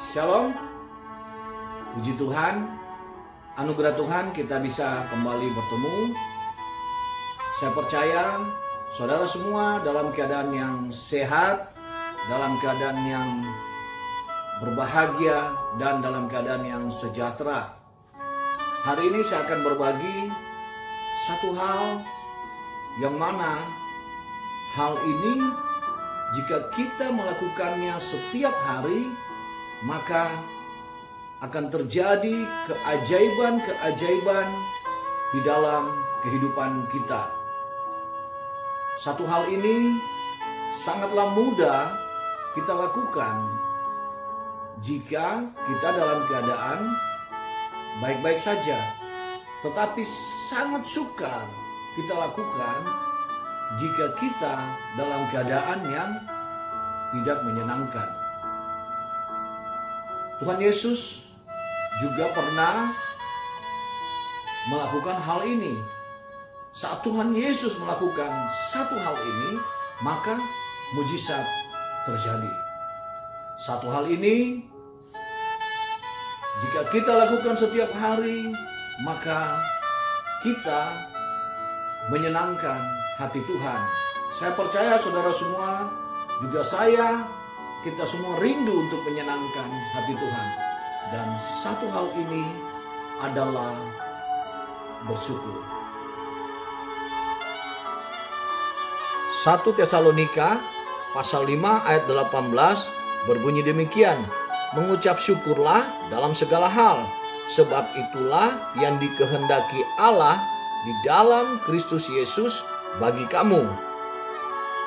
Shalom, puji Tuhan, anugerah Tuhan kita bisa kembali bertemu. Saya percaya saudara semua dalam keadaan yang sehat, dalam keadaan yang berbahagia, dan dalam keadaan yang sejahtera. Hari ini saya akan berbagi satu hal yang mana hal ini jika kita melakukannya setiap hari, maka akan terjadi keajaiban-keajaiban di dalam kehidupan kita. Satu hal ini sangatlah mudah kita lakukan jika kita dalam keadaan baik-baik saja, tetapi sangat sukar kita lakukan jika kita dalam keadaan yang tidak menyenangkan. Tuhan Yesus juga pernah melakukan hal ini. Saat Tuhan Yesus melakukan satu hal ini, maka mujizat terjadi. Satu hal ini, jika kita lakukan setiap hari, maka kita menyenangkan hati Tuhan. Saya percaya saudara semua, juga saya, kita semua rindu untuk menyenangkan hati Tuhan. Dan satu hal ini adalah bersyukur. 1 Tesalonika pasal 5 ayat 18 berbunyi demikian. Mengucap syukurlah dalam segala hal, sebab itulah yang dikehendaki Allah di dalam Kristus Yesus bagi kamu.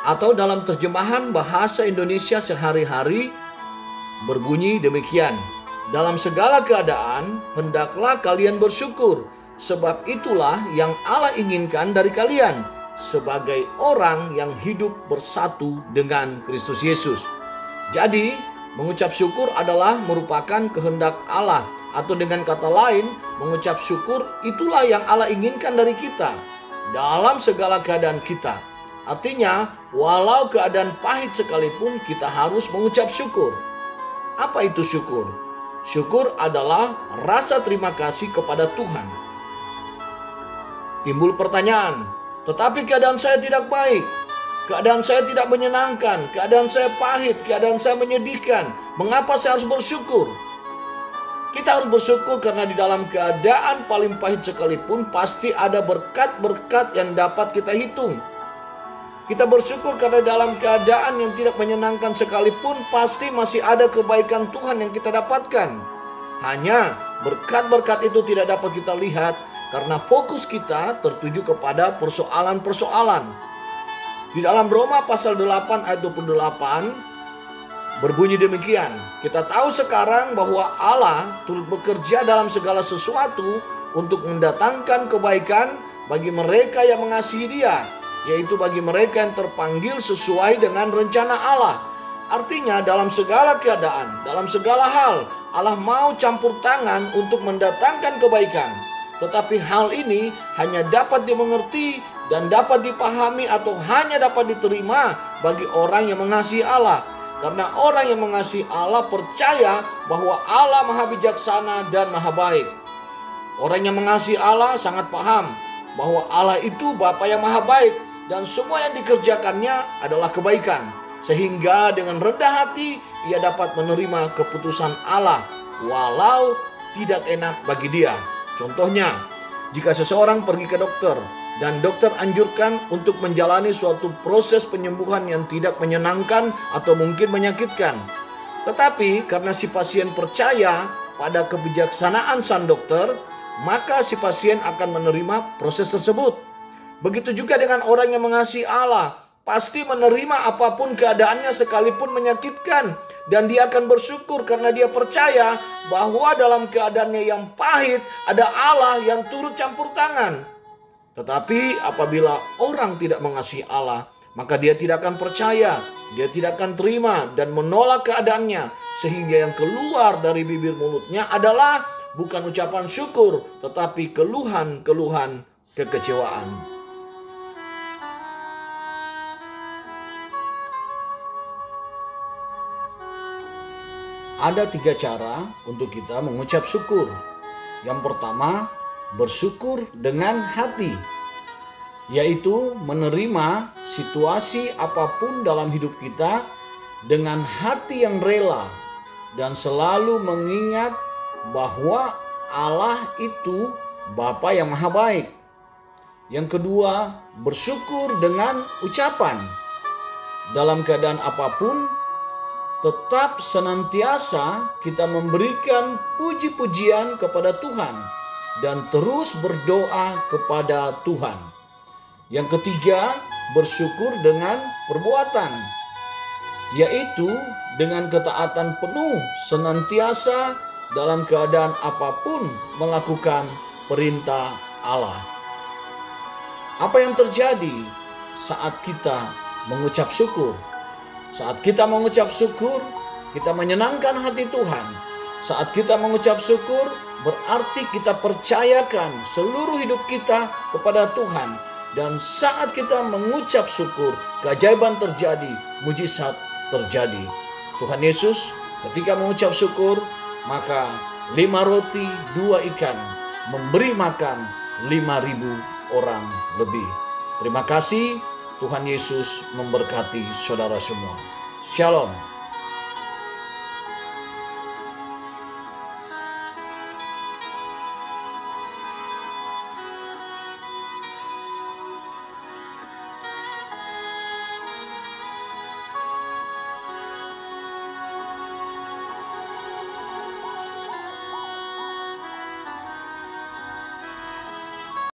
Atau dalam terjemahan bahasa Indonesia sehari-hari berbunyi demikian. Dalam segala keadaan hendaklah kalian bersyukur, sebab itulah yang Allah inginkan dari kalian sebagai orang yang hidup bersatu dengan Kristus Yesus. Jadi, mengucap syukur adalah merupakan kehendak Allah, atau dengan kata lain, mengucap syukur itulah yang Allah inginkan dari kita dalam segala keadaan kita. Artinya, walau keadaan pahit sekalipun, kita harus mengucap syukur. Apa itu syukur? Syukur adalah rasa terima kasih kepada Tuhan. Timbul pertanyaan, tetapi keadaan saya tidak baik, keadaan saya tidak menyenangkan, keadaan saya pahit, keadaan saya menyedihkan. Mengapa saya harus bersyukur? Kita harus bersyukur karena di dalam keadaan paling pahit sekalipun pasti ada berkat-berkat yang dapat kita hitung. Kita bersyukur karena dalam keadaan yang tidak menyenangkan sekalipun pasti masih ada kebaikan Tuhan yang kita dapatkan. Hanya berkat-berkat itu tidak dapat kita lihat karena fokus kita tertuju kepada persoalan-persoalan. Di dalam Roma pasal 8 ayat 28 berbunyi demikian. Kita tahu sekarang bahwa Allah turut bekerja dalam segala sesuatu untuk mendatangkan kebaikan bagi mereka yang mengasihi Dia, yaitu bagi mereka yang terpanggil sesuai dengan rencana Allah. Artinya dalam segala keadaan, dalam segala hal, Allah mau campur tangan untuk mendatangkan kebaikan. Tetapi hal ini hanya dapat dimengerti dan dapat dipahami atau hanya dapat diterima bagi orang yang mengasihi Allah. Karena orang yang mengasihi Allah percaya bahwa Allah maha bijaksana dan maha baik. Orang yang mengasihi Allah sangat paham bahwa Allah itu Bapa yang maha baik dan semua yang dikerjakannya adalah kebaikan. Sehingga dengan rendah hati ia dapat menerima keputusan Allah walau tidak enak bagi dia. Contohnya, jika seseorang pergi ke dokter dan dokter anjurkan untuk menjalani suatu proses penyembuhan yang tidak menyenangkan atau mungkin menyakitkan. Tetapi karena si pasien percaya pada kebijaksanaan sang dokter, maka si pasien akan menerima proses tersebut. Begitu juga dengan orang yang mengasihi Allah, pasti menerima apapun keadaannya sekalipun menyakitkan. Dan dia akan bersyukur karena dia percaya bahwa dalam keadaannya yang pahit ada Allah yang turut campur tangan. Tetapi apabila orang tidak mengasihi Allah, maka dia tidak akan percaya, dia tidak akan terima dan menolak keadaannya. Sehingga yang keluar dari bibir mulutnya adalah bukan ucapan syukur, tetapi keluhan-keluhan kekecewaan. ada 3 cara untuk kita mengucap syukur. Yang pertama, bersyukur dengan hati, yaitu menerima situasi apapun dalam hidup kita dengan hati yang rela dan selalu mengingat bahwa Allah itu Bapa yang Maha Baik. Yang kedua, bersyukur dengan ucapan. Dalam keadaan apapun, tetap senantiasa kita memberikan puji-pujian kepada Tuhan dan terus berdoa kepada Tuhan. Yang ketiga, bersyukur dengan perbuatan, yaitu dengan ketaatan penuh senantiasa dalam keadaan apapun melakukan perintah Allah. Apa yang terjadi saat kita mengucap syukur? Saat kita mengucap syukur, kita menyenangkan hati Tuhan. Saat kita mengucap syukur, berarti kita percayakan seluruh hidup kita kepada Tuhan. Dan saat kita mengucap syukur, keajaiban terjadi, mujizat terjadi. Tuhan Yesus ketika mengucap syukur, maka 5 roti 2 ikan memberi makan 5.000 orang lebih. Terima kasih. Tuhan Yesus memberkati saudara semua. Shalom.